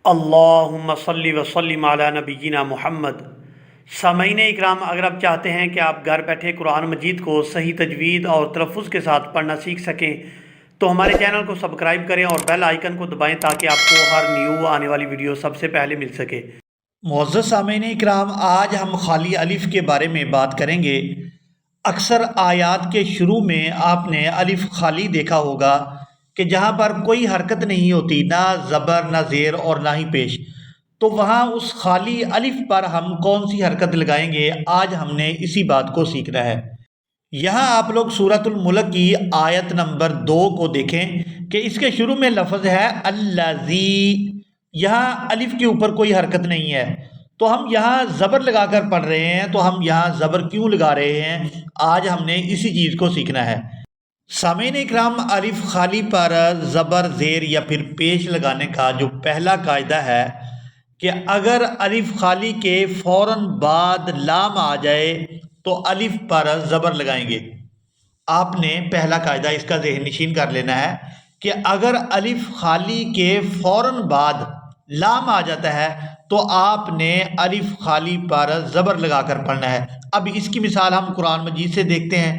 اللہم صلی وسلم علی نبینا محمد۔ سامعین اکرام، اگر آپ چاہتے ہیں کہ آپ گھر بیٹھے قرآن مجید کو صحیح تجوید اور تلفظ کے ساتھ پڑھنا سیکھ سکیں تو ہمارے چینل کو سبسکرائب کریں اور بیل آئیکن کو دبائیں تاکہ آپ کو ہر نیو آنے والی ویڈیو سب سے پہلے مل سکے۔ معزز سامعین اکرام، آج ہم خالی الف کے بارے میں بات کریں گے۔ اکثر آیات کے شروع میں آپ نے الف خالی دیکھا ہوگا کہ جہاں پر کوئی حرکت نہیں ہوتی، نہ زبر نہ زیر اور نہ ہی پیش، تو وہاں اس خالی الف پر ہم کون سی حرکت لگائیں گے؟ آج ہم نے اسی بات کو سیکھنا ہے۔ یہاں آپ لوگ سورۃ الملک کی آیت نمبر 2 کو دیکھیں کہ اس کے شروع میں لفظ ہے الذی، یہاں الف کے اوپر کوئی حرکت نہیں ہے، تو ہم یہاں زبر لگا کر پڑھ رہے ہیں۔ تو ہم یہاں زبر کیوں لگا رہے ہیں؟ آج ہم نے اسی چیز کو سیکھنا ہے۔ سامعین اکرام، الف خالی پر زبر، زیر یا پھر پیش لگانے کا جو پہلا قاعدہ ہے کہ اگر الف خالی کے فوراً بعد لام آ جائے تو الف پر زبر لگائیں گے۔ آپ نے پہلا قاعدہ اس کا ذہن نشین کر لینا ہے کہ اگر الف خالی کے فوراً بعد لام آ جاتا ہے تو آپ نے الف خالی پر زبر لگا کر پڑھنا ہے۔ اب اس کی مثال ہم قرآن مجید سے دیکھتے ہیں۔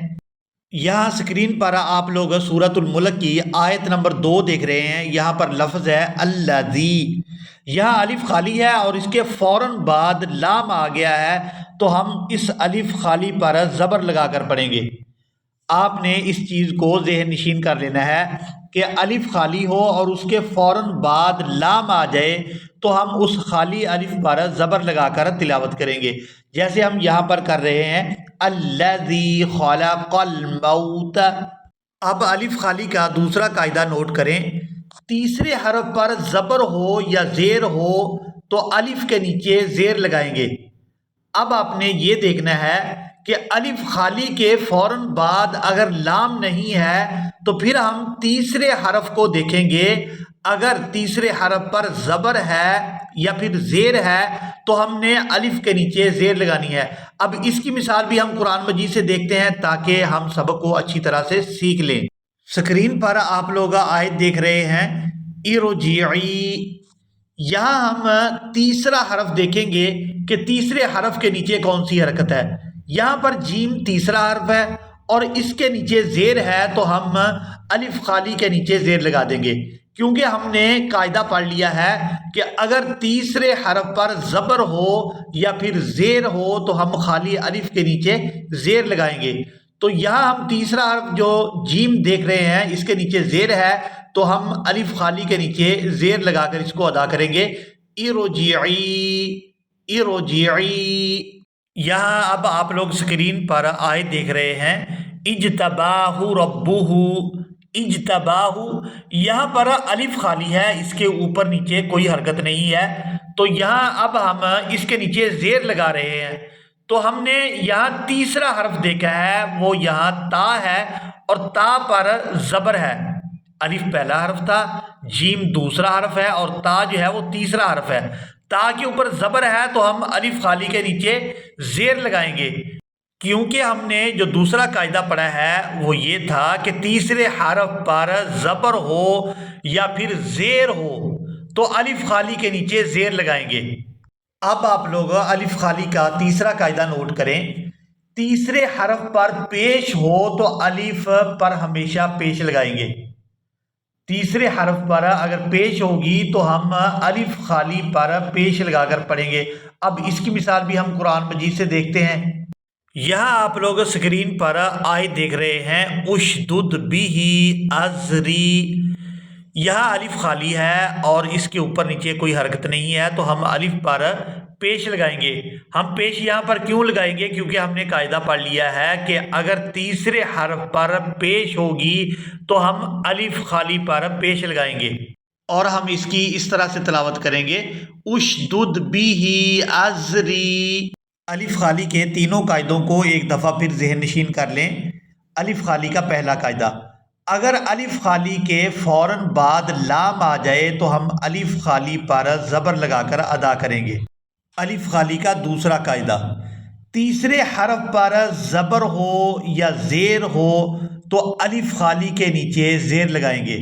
یہاں سکرین پر آپ لوگ سورۃ الملک کی آیت نمبر 2 دیکھ رہے ہیں۔ یہاں پر لفظ ہے الذی، یہاں الف خالی ہے اور اس کے فوراً بعد لام آ گیا ہے، تو ہم اس الف خالی پر زبر لگا کر پڑھیں گے۔ آپ نے اس چیز کو ذہن نشین کر لینا ہے کہ الف خالی ہو اور اس کے فوراً بعد لام آ جائے تو ہم اس خالی الف پر زبر لگا کر تلاوت کریں گے، جیسے ہم یہاں پر کر رہے ہیں الذی خلق الموت۔ اب الف خالی کا دوسرا قاعدہ نوٹ کریں۔ تیسرے حرف پر زبر ہو یا زیر ہو تو الف کے نیچے زیر لگائیں گے۔ اب آپ نے یہ دیکھنا ہے کہ الف خالی کے فوراً بعد اگر لام نہیں ہے تو پھر ہم تیسرے حرف کو دیکھیں گے۔ اگر تیسرے حرف پر زبر ہے یا پھر زیر ہے تو ہم نے الف کے نیچے زیر لگانی ہے۔ اب اس کی مثال بھی ہم قرآن مجید سے دیکھتے ہیں تاکہ ہم سبق کو اچھی طرح سے سیکھ لیں۔ سکرین پر آپ لوگ آیت دیکھ رہے ہیں ارجعی۔ یہاں ہم تیسرا حرف دیکھیں گے کہ تیسرے حرف کے نیچے کون سی حرکت ہے۔ یہاں پر جیم تیسرا حرف ہے اور اس کے نیچے زیر ہے، تو ہم الف خالی کے نیچے زیر لگا دیں گے، کیونکہ ہم نے قاعدہ پڑھ لیا ہے کہ اگر تیسرے حرف پر زبر ہو یا پھر زیر ہو تو ہم خالی الف کے نیچے زیر لگائیں گے۔ تو یہاں ہم تیسرا حرف جو جیم دیکھ رہے ہیں اس کے نیچے زیر ہے، تو ہم الف خالی کے نیچے زیر لگا کر اس کو ادا کریں گے ارجعی ارجعی۔ یہاں اب آپ لوگ سکرین پر آیت دیکھ رہے ہیں اجتباہ ربہ اجتباہ۔ یہاں پر الف خالی ہے، اس کے اوپر نیچے کوئی حرکت نہیں ہے، تو یہاں اب ہم اس کے نیچے زیر لگا رہے ہیں۔ تو ہم نے یہاں تیسرا حرف دیکھا ہے، وہ یہاں تا ہے اور تا پر زبر ہے۔ الف پہلا حرف تھا، جیم دوسرا حرف ہے اور تا جو ہے وہ تیسرا حرف ہے۔ تا کے اوپر زبر ہے تو ہم الف خالی کے نیچے زیر لگائیں گے، کیونکہ ہم نے جو دوسرا قاعدہ پڑھا ہے وہ یہ تھا کہ تیسرے حرف پر زبر ہو یا پھر زیر ہو تو الف خالی کے نیچے زیر لگائیں گے۔ اب آپ لوگ الف خالی کا تیسرا قاعدہ نوٹ کریں۔ تیسرے حرف پر پیش ہو تو الف پر ہمیشہ پیش لگائیں گے۔ تیسرے حرف پر اگر پیش ہوگی تو ہم الف خالی پر پیش لگا کر پڑھیں گے۔ اب اس کی مثال بھی ہم قرآن مجید سے دیکھتے ہیں۔ یہاں آپ لوگ سکرین پر آیت دیکھ رہے ہیں اشدد بہ ازری۔ یہاں الف خالی ہے اور اس کے اوپر نیچے کوئی حرکت نہیں ہے، تو ہم الف پر پیش لگائیں گے۔ ہم پیش یہاں پر کیوں لگائیں گے؟ کیونکہ ہم نے قاعدہ پڑھ لیا ہے کہ اگر تیسرے حرف پر پیش ہوگی تو ہم الف خالی پر پیش لگائیں گے، اور ہم اس کی اس طرح سے تلاوت کریں گے اشدد بہ ازری۔ الف خالی کے تینوں قاعدوں کو ایک دفعہ پھر ذہن نشین کر لیں۔ الف خالی کا پہلا قاعدہ، اگر الف خالی کے فوراً بعد لام آ جائے تو ہم الف خالی پر زبر لگا کر ادا کریں گے۔ الف خالی کا دوسرا قاعدہ، تیسرے حرف پر زبر ہو یا زیر ہو تو الف خالی کے نیچے زیر لگائیں گے۔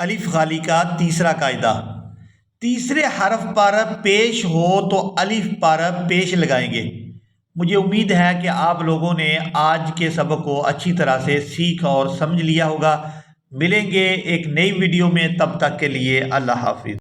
الف خالی کا تیسرا قاعدہ، تیسرے حرف پر پیش ہو تو الف پر پیش لگائیں گے۔ مجھے امید ہے کہ آپ لوگوں نے آج کے سبق کو اچھی طرح سے سیکھ اور سمجھ لیا ہوگا۔ ملیں گے ایک نئی ویڈیو میں، تب تک کے لیے اللہ حافظ۔